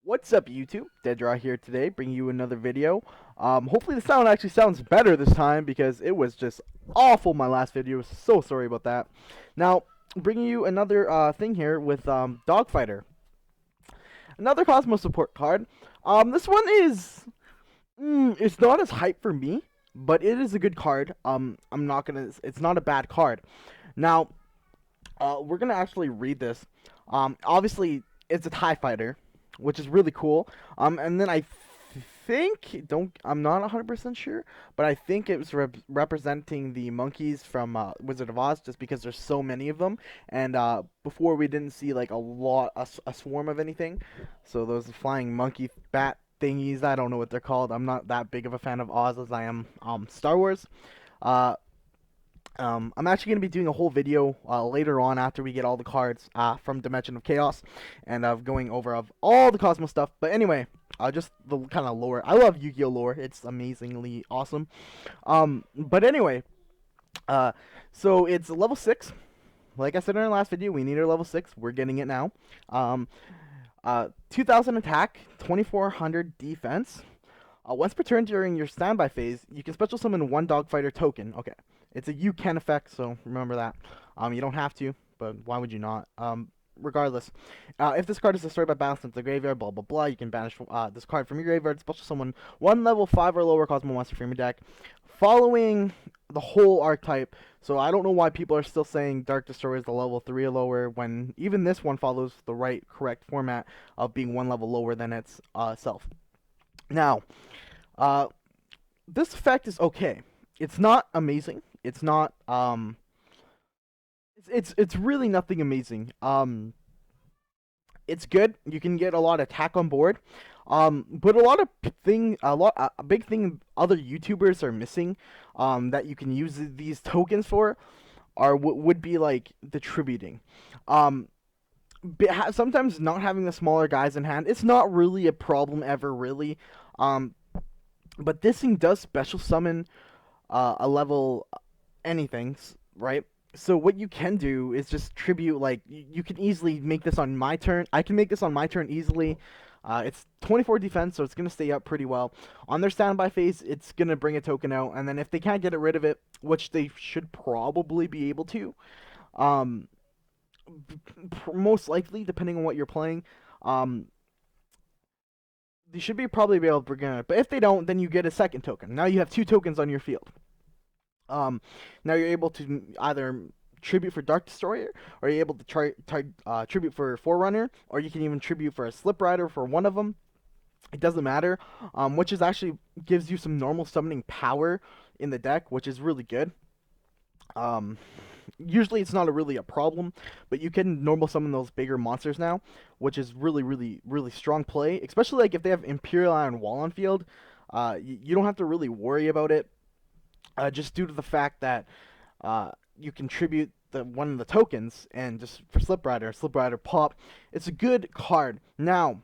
What's up, YouTube? Deadraw here today, bringing you another video. Hopefully the sound actually sounds better this time because it was just awful my last video. So sorry about that. Now, bringing you another thing here with Dogfighter. Another Cosmo support card. This one is, it's not as hype for me, but it is a good card. It's not a bad card. Now, we're gonna actually read this. Obviously, it's a TIE fighter, which is really cool. And then I'm not 100% sure, but I think it was representing the monkeys from Wizard of Oz, just because there's so many of them. And before we didn't see like a swarm of anything. So those flying monkey bat thingies, I don't know what they're called. I'm not that big of a fan of Oz as I am Star Wars. Uh, I'm actually going to be doing a whole video later on after we get all the cards from Dimension of Chaos and going over of all the Cosmo stuff. But anyway, just the kind of lore. I love Yu-Gi-Oh lore. It's amazingly awesome. But anyway, so it's level 6. Like I said in our last video, we need our level 6. We're getting it now. 2000 attack, 2400 defense. Once per turn during your standby phase, you can special summon one Dogfighter token. Okay. It's a you can effect, so remember that. You don't have to, but why would you not? Regardless, if this card is destroyed by battle into the graveyard, blah blah blah, you can banish this card from your graveyard, special summon one level 5 or lower Cosmo monster from your deck. Following the whole archetype, so I don't know why people are still saying Dark Destroyer is the level 3 or lower, when even this one follows the correct format of being one level lower than its self. Now, this effect is okay. It's not amazing. It's not it's really nothing amazing. It's good. You can get a lot of attack on board. But a big thing other YouTubers are missing that you can use these tokens for would be like the tributing. Sometimes not having the smaller guys in hand, it's not really a problem ever really. But this thing does special summon a level anything, right? So what you can do is just tribute, like, you can easily make this on my turn. I can make this on my turn easily. It's 24 defense, so it's going to stay up pretty well. On their standby phase, it's going to bring a token out, and then if they can't get rid of it, which they should probably be able to, most likely, depending on what you're playing, they should probably be able to bring it out. But if they don't, then you get a second token. Now you have 2 tokens on your field. Now you're able to either tribute for Dark Destroyer, or you're able to tribute for Forerunner, or you can even tribute for a Slip Rider for one of them. It doesn't matter, which is actually gives you some normal summoning power in the deck, which is really good. Usually it's not really a problem, but you can normal summon those bigger monsters now, which is really strong play, especially like if they have Imperial Iron Wall on field. You don't have to really worry about it. Just due to the fact that you contribute one of the tokens, and just for Slip Rider pop, it's a good card. Now,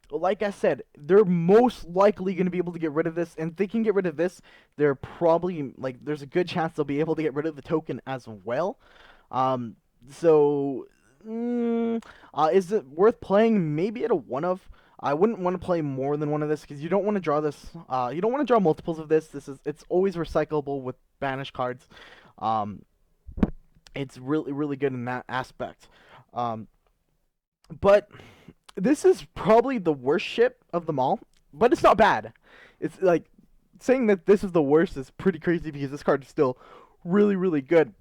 like I said, they're most likely going to be able to get rid of this, and if they can get rid of this, they're probably, like, there's a good chance they'll be able to get rid of the token as well. Is it worth playing? Maybe at a one-of. I wouldn't want to play more than one of this, because you don't want to draw this. You don't want to draw multiples of this. It's always recyclable with banish cards. It's really good in that aspect. But this is probably the worst ship of them all. But it's not bad. It's like saying that this is the worst is pretty crazy, because this card is still really good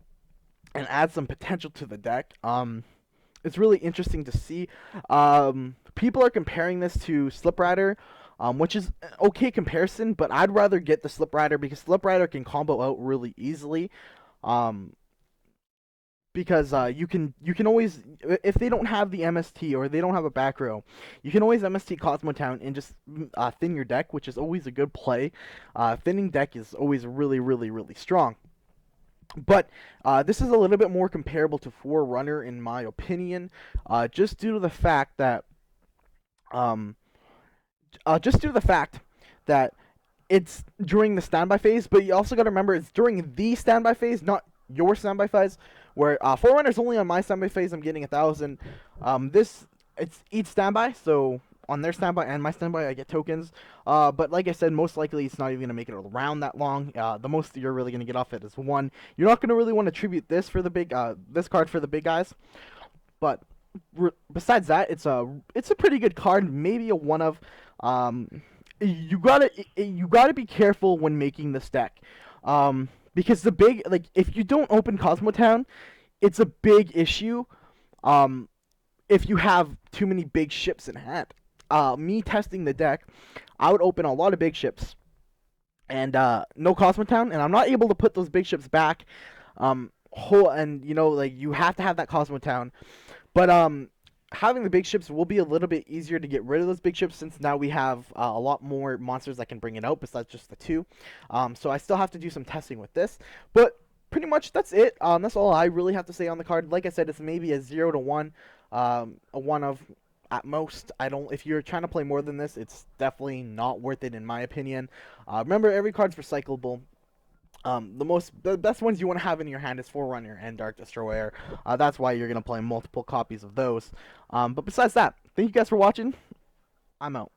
and adds some potential to the deck. It's really interesting to see. People are comparing this to Slip Rider, which is an okay comparison, but I'd rather get the Slip Rider, because Slip Rider can combo out really easily. Because you can always, if they don't have the MST or they don't have a back row, you can always MST Cosmo Town and just thin your deck, which is always a good play. Thinning deck is always really strong. But this is a little bit more comparable to Forerunner in my opinion, just due to the fact that it's during the standby phase. But you also got to remember it's during the standby phase, not your standby phase. Where Forerunner's only on my standby phase, I'm getting 1,000. It's each standby, so on their standby and my standby, I get tokens. But like I said, most likely it's not even gonna make it around that long. The most you're really gonna get off it is 1. You're not gonna really want to tribute this for the big this card for the big guys, but besides that, it's a pretty good card. Maybe a one of. You gotta be careful when making this deck, because the big, like, if you don't open Cosmo Town, it's a big issue. Um, if you have too many big ships in hand. Me testing the deck, I would open a lot of big ships and no Cosmo Town, and I'm not able to put those big ships back. And like, you have to have that Cosmo Town, but having the big ships will be a little bit easier to get rid of those big ships, since now we have a lot more monsters that can bring it out besides just the 2. So I still have to do some testing with this, but pretty much that's it. That's all I really have to say on the card. Like I said, it's maybe a 0 to 1, a 1 of at most. If you're trying to play more than this, it's definitely not worth it in my opinion. Remember, every card's recyclable. The best ones you want to have in your hand is Forerunner and Dark Destroyer. That's why you're gonna play multiple copies of those. But besides that, thank you guys for watching. I'm out.